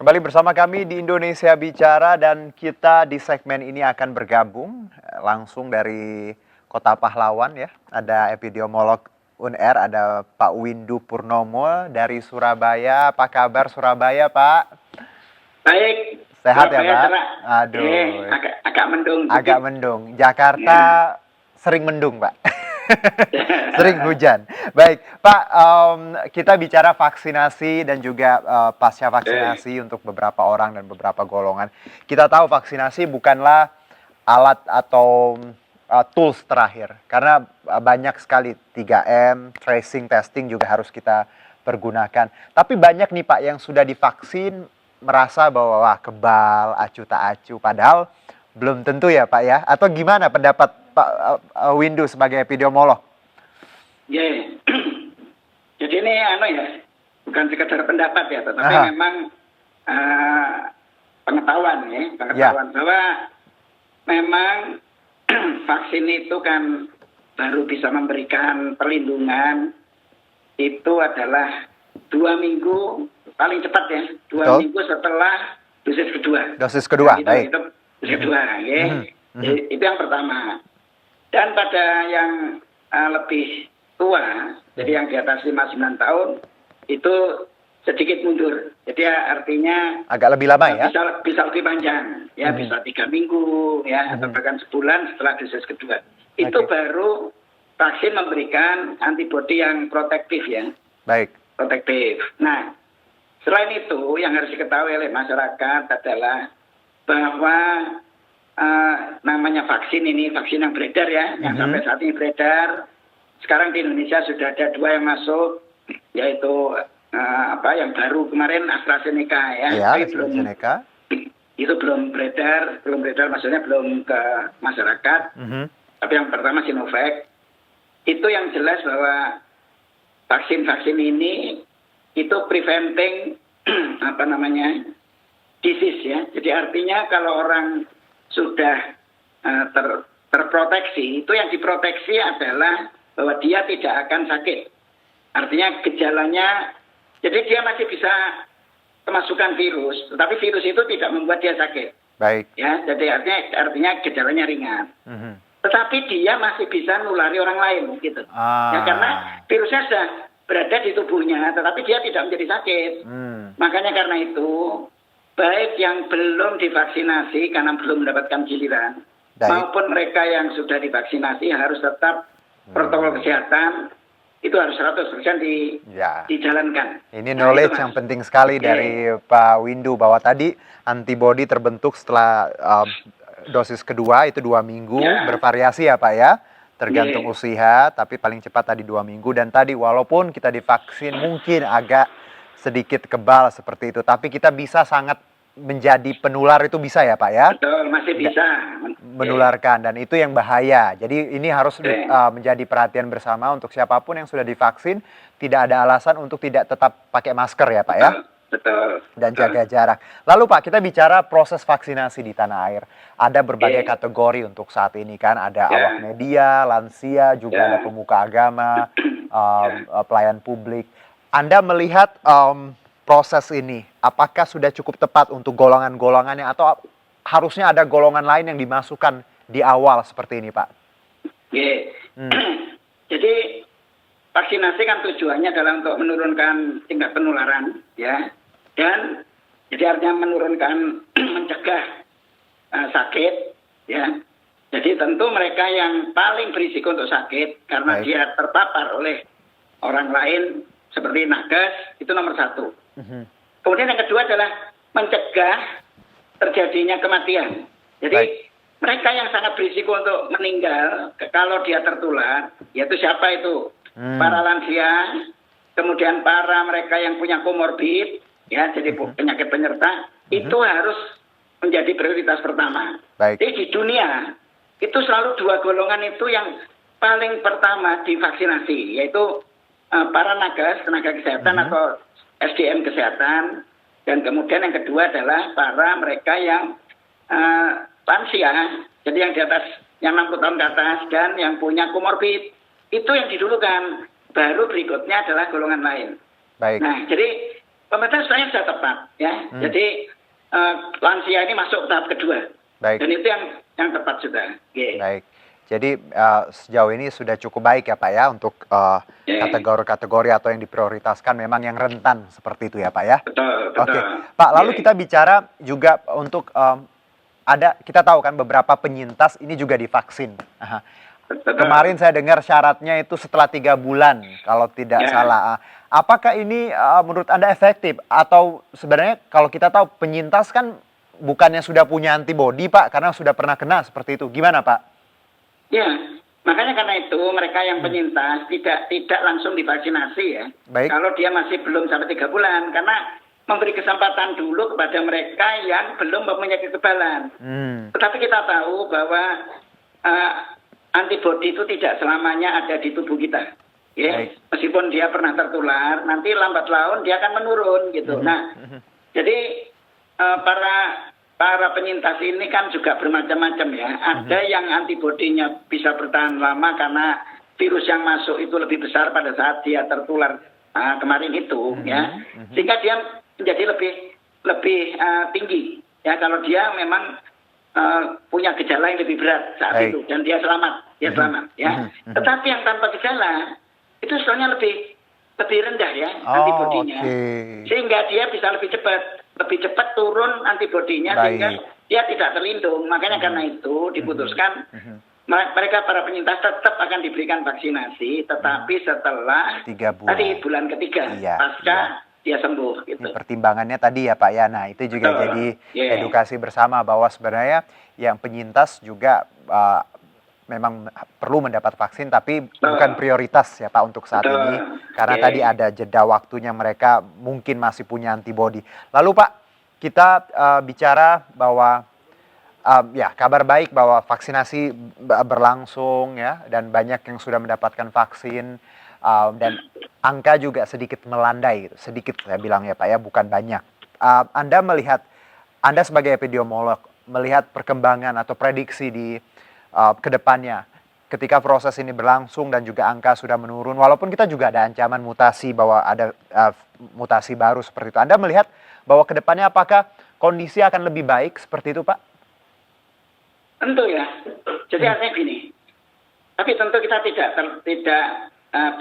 kembali bersama kami di Indonesia Bicara dan kita di segmen ini akan bergabung langsung dari Kota Pahlawan ya. Ada epidemiolog UNR, ada Pak Windu Purnomo dari Surabaya. Apa kabar Surabaya, Pak? Baik. Sehat ya, Pak? Cerah. Aduh. Agak mendung. Agak mendung. Jakarta sering mendung, Pak. Sering hujan. Baik, Pak, kita bicara vaksinasi dan juga pasca vaksinasi untuk beberapa orang dan beberapa golongan. Kita tahu vaksinasi bukanlah alat atau tools terakhir, karena banyak sekali 3M, tracing, testing juga harus kita pergunakan. Tapi banyak nih Pak yang sudah divaksin merasa bahwa wah kebal, acu tak acu, padahal belum tentu ya Pak ya. Atau gimana pendapat Pak Windu sebagai epidemiolog? Ya, jadi ini bukan sekedar pendapat ya, tetapi memang pengetahuan bahwa memang vaksin itu kan baru bisa memberikan perlindungan itu adalah 2 minggu paling cepat ya, 2 minggu setelah dosis kedua. Dosis kedua, nah, baik. Itu dosis kedua, ya. Itu yang pertama. Dan pada yang lebih tua, jadi yang di atas 59 tahun, itu sedikit mundur. Jadi artinya agak lebih lama ya? Bisa lebih panjang, ya bisa 3 minggu, ya atau bahkan sebulan setelah dosis kedua. Itu baru vaksin memberikan antibodi yang protektif ya. Baik. Protektif. Nah, selain itu yang harus diketahui oleh masyarakat adalah bahwa namanya vaksin ini, vaksin yang beredar ya, yang sampai saat ini beredar. Sekarang di Indonesia sudah ada 2 yang masuk, yaitu yang baru kemarin AstraZeneca ya. Iya, AstraZeneca. Itu belum beredar maksudnya belum ke masyarakat. Tapi yang pertama Sinovac. Itu yang jelas bahwa vaksin-vaksin ini itu preventing disease ya. Jadi artinya kalau orang sudah terproteksi, itu yang diproteksi adalah bahwa dia tidak akan sakit. Artinya gejalanya, jadi dia masih bisa kemasukan virus, tetapi virus itu tidak membuat dia sakit. Baik. Ya, jadi artinya gejalanya ringan. Tetapi dia masih bisa nulari orang lain gitu. Ya, karena virusnya sudah berada di tubuhnya, tetapi dia tidak menjadi sakit. Makanya karena itu, baik yang belum divaksinasi karena belum mendapatkan giliran, maupun mereka yang sudah divaksinasi harus tetap protokol kesehatan itu harus 100% dijalankan. Ini knowledge yang penting sekali dari Pak Windu bahwa tadi antibodi terbentuk setelah dosis kedua itu 2 minggu, bervariasi ya Pak ya, tergantung usia, tapi paling cepat tadi 2 minggu. Dan tadi walaupun kita divaksin mungkin agak sedikit kebal seperti itu, tapi kita bisa sangat menjadi penular itu bisa ya Pak ya? Betul, masih bisa menularkan, dan itu yang bahaya. Jadi ini harus menjadi perhatian bersama untuk siapapun yang sudah divaksin, tidak ada alasan untuk tidak tetap pakai masker ya Pak ya? Betul. Dan jaga jarak. Lalu Pak, kita bicara proses vaksinasi di tanah air. Ada berbagai kategori untuk saat ini kan, ada awak media, lansia, juga ada pemuka agama, pelayan publik. Anda melihat proses ini, apakah sudah cukup tepat untuk golongan-golongannya atau harusnya ada golongan lain yang dimasukkan di awal seperti ini, Pak? Jadi vaksinasi kan tujuannya adalah untuk menurunkan tingkat penularan, ya, dan jadi artinya menurunkan, mencegah sakit, ya. Jadi tentu mereka yang paling berisiko untuk sakit karena dia terpapar oleh orang lain seperti nakes, itu nomor 1. Kemudian yang kedua adalah mencegah terjadinya kematian. Jadi mereka yang sangat berisiko untuk meninggal kalau dia tertular, yaitu siapa itu? Para lansia, kemudian para mereka yang punya komorbid, ya, jadi penyakit penyerta, itu harus menjadi prioritas pertama. Jadi di dunia itu selalu 2 golongan itu yang paling pertama divaksinasi, yaitu para nakes, tenaga kesehatan atau SDM kesehatan, dan kemudian yang kedua adalah para mereka yang lansia, jadi yang di atas, yang 60 tahun ke atas dan yang punya komorbid, itu yang didulukan. Baru berikutnya adalah golongan lain. Baik. Nah, jadi pemerintah sebenarnya sudah tepat ya. Jadi lansia ini masuk tahap kedua. Baik. Dan itu yang tepat sudah. Yeah. Baik. Jadi sejauh ini sudah cukup baik ya Pak ya untuk kategori-kategori atau yang diprioritaskan memang yang rentan seperti itu ya Pak ya. Betul. Oke, Pak. Lalu kita bicara juga untuk kita tahu kan beberapa penyintas ini juga divaksin. Kemarin saya dengar syaratnya itu setelah 3 bulan kalau tidak salah. Apakah ini menurut Anda efektif atau sebenarnya kalau kita tahu penyintas kan bukannya sudah punya antibodi Pak karena sudah pernah kena seperti itu. Gimana Pak? Ya, makanya karena itu mereka yang penyintas tidak langsung divaksinasi ya. Baik. Kalau dia masih belum sampai 3 bulan, karena memberi kesempatan dulu kepada mereka yang belum mempunyai kekebalan. Tetapi kita tahu bahwa antibodi itu tidak selamanya ada di tubuh kita. Ya, meskipun dia pernah tertular, nanti lambat laun dia akan menurun gitu. Nah, jadi para penyintas ini kan juga bermacam-macam ya. Ada yang antibodinya bisa bertahan lama karena virus yang masuk itu lebih besar pada saat dia tertular kemarin itu ya. Sehingga dia menjadi lebih tinggi ya kalau dia memang punya gejala yang lebih berat saat itu dan dia selamat ya. Tetapi yang tanpa gejala itu sebenarnya lebih rendah ya antibodinya. Sehingga dia bisa lebih cepat turun antibodinya sehingga dia tidak terlindung. Makanya karena itu diputuskan mereka para penyintas tetap akan diberikan vaksinasi, tetapi setelah 3 bulan. tadi bulan ketiga pasca dia sembuh. Gitu. Ini pertimbangannya tadi ya Pak ya. Nah itu juga jadi edukasi bersama bahwa sebenarnya yang penyintas juga memang perlu mendapat vaksin tapi bukan prioritas ya Pak untuk saat ini karena tadi ada jeda waktunya mereka mungkin masih punya antibodi. Lalu Pak kita bicara bahwa kabar baik bahwa vaksinasi berlangsung ya dan banyak yang sudah mendapatkan vaksin dan angka juga sedikit melandai sedikit saya bilang ya Pak ya bukan banyak. Anda sebagai epidemiolog melihat perkembangan atau prediksi di kedepannya ketika proses ini berlangsung dan juga angka sudah menurun walaupun kita juga ada ancaman mutasi bahwa ada mutasi baru seperti itu. Anda melihat bahwa kedepannya apakah kondisi akan lebih baik seperti itu Pak? Tentu ya. Jadi artinya gini. Tapi tentu kita tidak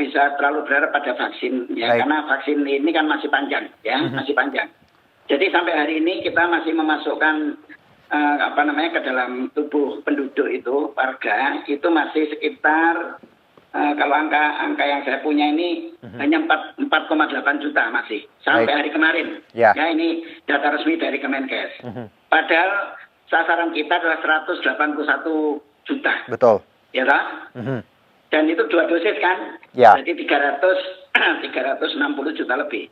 bisa terlalu berharap pada vaksin ya karena vaksin ini kan masih panjang ya, masih panjang. Jadi sampai hari ini kita masih memasukkan ke dalam tubuh penduduk itu warga itu masih sekitar kalau angka yang saya punya ini hanya 4,8 juta masih sampai hari kemarin. Ya ini data resmi dari Kemenkes. Padahal sasaran kita adalah 181 juta. Betul. Ya toh? Dan itu 2 dosis kan? Jadi 360 juta lebih.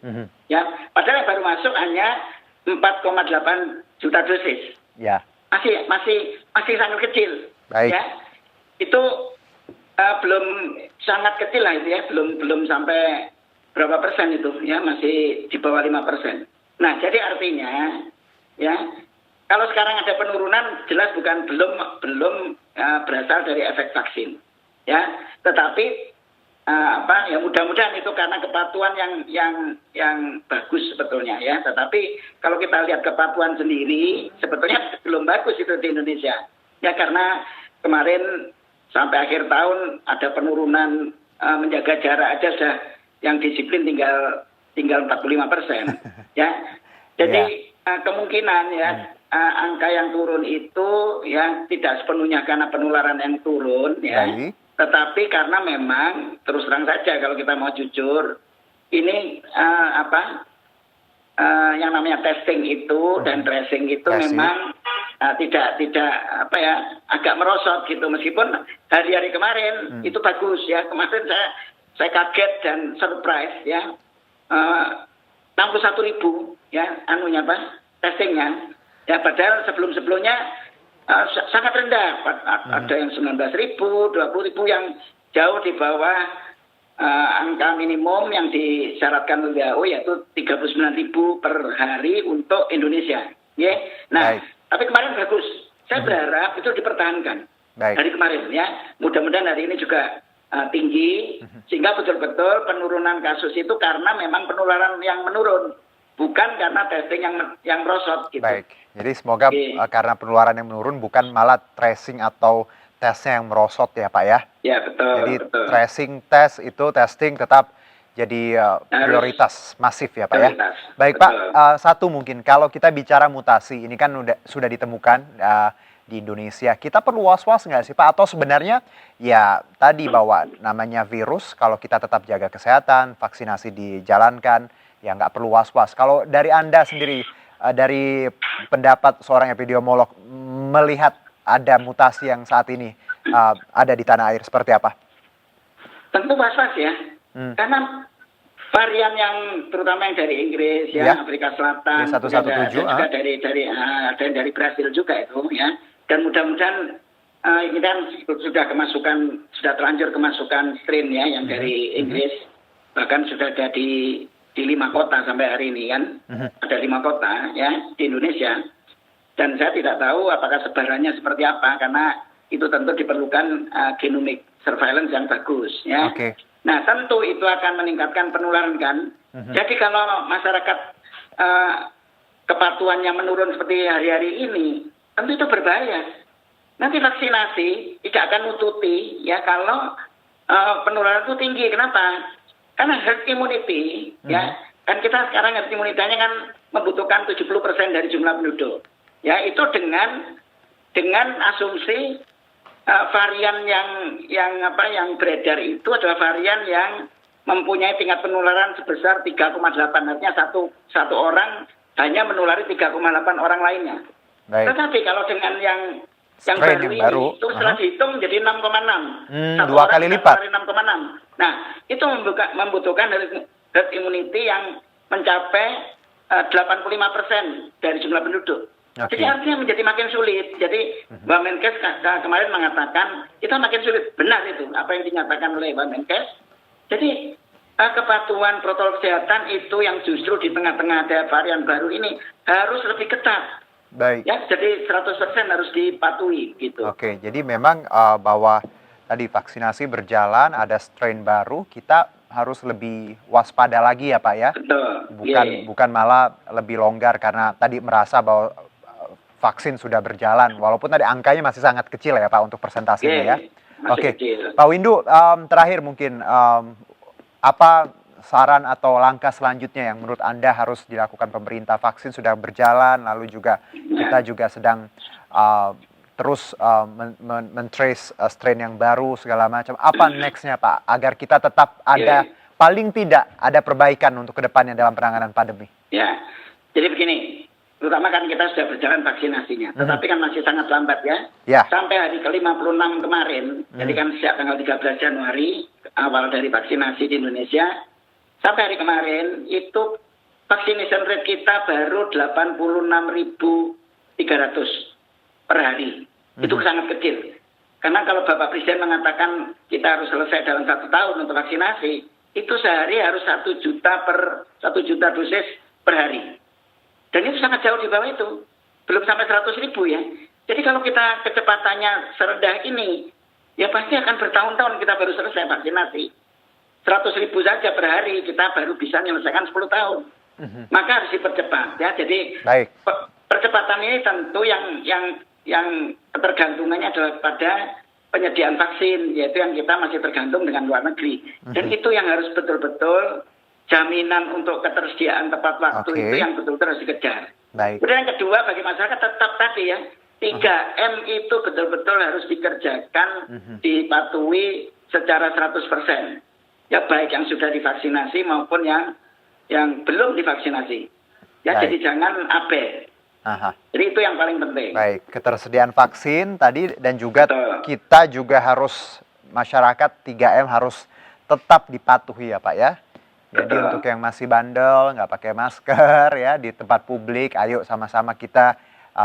Ya, padahal yang baru masuk hanya 4,8 juta dosis. Ya. Masih sangat kecil. Baik. Ya. Itu belum sangat kecil lah itu ya, belum sampai berapa persen itu ya, masih di bawah 5%. Nah, jadi artinya ya, kalau sekarang ada penurunan jelas belum berasal dari efek vaksin. Ya, tetapi mudah-mudahan itu karena kepatuhan yang bagus sebetulnya ya. Tetapi kalau kita lihat kepatuhan sendiri sebetulnya belum bagus itu di Indonesia. Ya karena kemarin sampai akhir tahun ada penurunan menjaga jarak aja sudah yang disiplin tinggal 45%. Ya. Jadi kemungkinan ya angka yang turun itu ya tidak sepenuhnya karena penularan yang turun ya. Tetapi karena memang terus terang saja kalau kita mau jujur ini yang namanya testing itu dan tracing itu memang tidak agak merosot gitu meskipun hari-hari kemarin itu bagus ya. Kemarin saya kaget dan surprise ya 61.000 ya testingnya ya padahal sebelumnya sangat rendah, ada yang 19.000, 20.000 yang jauh di bawah angka minimum yang disyaratkan WHO yaitu 39.000 per hari untuk Indonesia. Ya, nah tapi kemarin bagus. Saya berharap itu dipertahankan hari kemarin ya. Mudah-mudahan hari ini juga tinggi sehingga betul-betul penurunan kasus itu karena memang penularan yang menurun. bukan karena testing yang merosot gitu. Baik, jadi semoga Oke. karena penularan yang menurun bukan malah tracing atau tesnya yang merosot ya Pak ya. Ya betul, Jadi betul. tracing, tes itu testing tetap jadi prioritas masif ya Pak ya. Prioritas. Baik Betul. Pak, satu mungkin kalau kita bicara mutasi ini kan sudah ditemukan di Indonesia, kita perlu was-was nggak sih Pak? Atau sebenarnya ya tadi bahwa namanya virus, kalau kita tetap jaga kesehatan, vaksinasi dijalankan, ya nggak perlu was-was. Kalau dari Anda sendiri, dari pendapat seorang epidemiolog, melihat ada mutasi yang saat ini ada di tanah air, seperti apa? Tentu was-was ya. Karena varian yang terutama yang dari Inggris, ya, Afrika Selatan, B117, juga ada yang dari Brasil juga itu, ya. Dan mudah-mudahan ini kan sudah terlanjur kemasukan strain ya yang dari Inggris, bahkan sudah ada di 5 kota sampai hari ini kan, ada 5 kota ya di Indonesia. Dan saya tidak tahu apakah sebarannya seperti apa karena itu tentu diperlukan genomic surveillance yang bagus ya. Oke. Nah tentu itu akan meningkatkan penularan kan. Jadi kalau masyarakat kepatuhannya menurun seperti hari-hari ini, tentu itu berbahaya. Nanti vaksinasi tidak akan nututi ya kalau penularan itu tinggi. Kenapa? Karena herd immunity ya. Kan kita sekarang herd immunity-nya kan membutuhkan 70% dari jumlah penduduk. Ya itu dengan asumsi varian yang beredar itu adalah varian yang mempunyai tingkat penularan sebesar 3,8, artinya satu orang hanya menulari 3,8 orang lainnya. Baik. Tetapi kalau dengan yang Strain baru yang baru, ini itu setelah dihitung jadi 6,6. Satu 2 orang kali lipat. 6,6. Nah, itu membutuhkan herd immunity yang mencapai 85% dari jumlah penduduk. Oke. Jadi artinya menjadi makin sulit. Jadi Mbak Menkes kemarin mengatakan kita makin sulit. Benar itu apa yang dinyatakan oleh Mbak Menkes. Jadi kepatuhan protokol kesehatan itu yang justru di tengah-tengah ada varian baru ini harus lebih ketat. Baik. Ya, jadi 100% harus dipatuhi gitu. Oke, jadi memang bahwa tadi vaksinasi berjalan, ada strain baru, kita harus lebih waspada lagi ya Pak ya. Betul. Bukan malah lebih longgar karena tadi merasa bahwa vaksin sudah berjalan, walaupun tadi angkanya masih sangat kecil ya Pak untuk persentasenya ya. Oke, kecil. Pak Windu, terakhir mungkin apa saran atau langkah selanjutnya yang menurut Anda harus dilakukan pemerintah? Vaksin sudah berjalan, lalu juga kita juga sedang terus men-trace strain yang baru segala macam. Apa next-nya Pak? Agar kita tetap ada, paling tidak ada perbaikan untuk kedepannya dalam penanganan pandemi. Ya, jadi begini, terutama kan kita sudah berjalan vaksinasinya, tetapi kan masih sangat lambat ya. Sampai hari ke-56 kemarin, jadi kan sejak tanggal 13 Januari, awal dari vaksinasi di Indonesia, sampai hari kemarin itu vaccination rate kita baru 86.300 per hari. Itu sangat kecil. Karena kalau Bapak Presiden mengatakan kita harus selesai dalam 1 tahun untuk vaksinasi, itu sehari harus 1 juta dosis per hari. Dan itu sangat jauh di bawah itu. Belum sampai 100.000 ya. Jadi kalau kita kecepatannya serendah ini, ya pasti akan bertahun-tahun kita baru selesai vaksinasi. 100.000 saja per hari kita baru bisa menyelesaikan 10 tahun. Maka harus dipercepat ya. Jadi percepatan ini tentu yang ketergantungannya adalah pada penyediaan vaksin, yaitu yang kita masih tergantung dengan luar negeri. Dan itu yang harus betul-betul jaminan untuk ketersediaan tepat waktu itu yang betul-betul harus dikejar. Kemudian yang kedua bagi masyarakat tetap tadi ya 3M itu betul-betul harus dikerjakan, dipatuhi secara 100%. Ya baik yang sudah divaksinasi maupun yang belum divaksinasi. Ya jadi jangan abai. Jadi itu yang paling penting. Baik, ketersediaan vaksin tadi dan juga kita juga harus masyarakat 3M harus tetap dipatuhi ya Pak ya. Jadi untuk yang masih bandel, nggak pakai masker ya di tempat publik, ayo sama-sama kita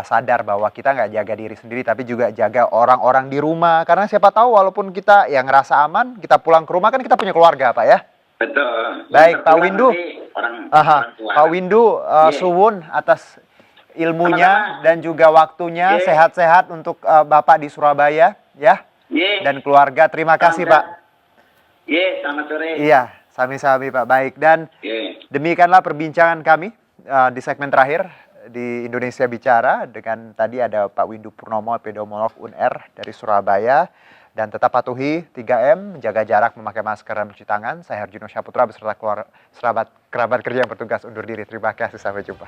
sadar bahwa kita nggak jaga diri sendiri, tapi juga jaga orang-orang di rumah. Karena siapa tahu walaupun kita yang ngerasa aman, kita pulang ke rumah kan kita punya keluarga Pak ya. Betul. Baik Pak Windu, Pak Windu, suwun atas ilmunya dan juga waktunya, sehat-sehat untuk Bapak di Surabaya ya, dan keluarga. Terima kasih Pak. Selamat sore. Iya. Sami-sami Pak, baik. Dan demikianlah perbincangan kami di segmen terakhir di Indonesia Bicara dengan tadi ada Pak Windu Purnomo, epidemiolog UNR dari Surabaya. Dan tetap patuhi 3M, menjaga jarak, memakai masker, dan mencuci tangan. Saya Herjuno Syaputra beserta kerabat kerja yang bertugas undur diri. Terima kasih, sampai jumpa.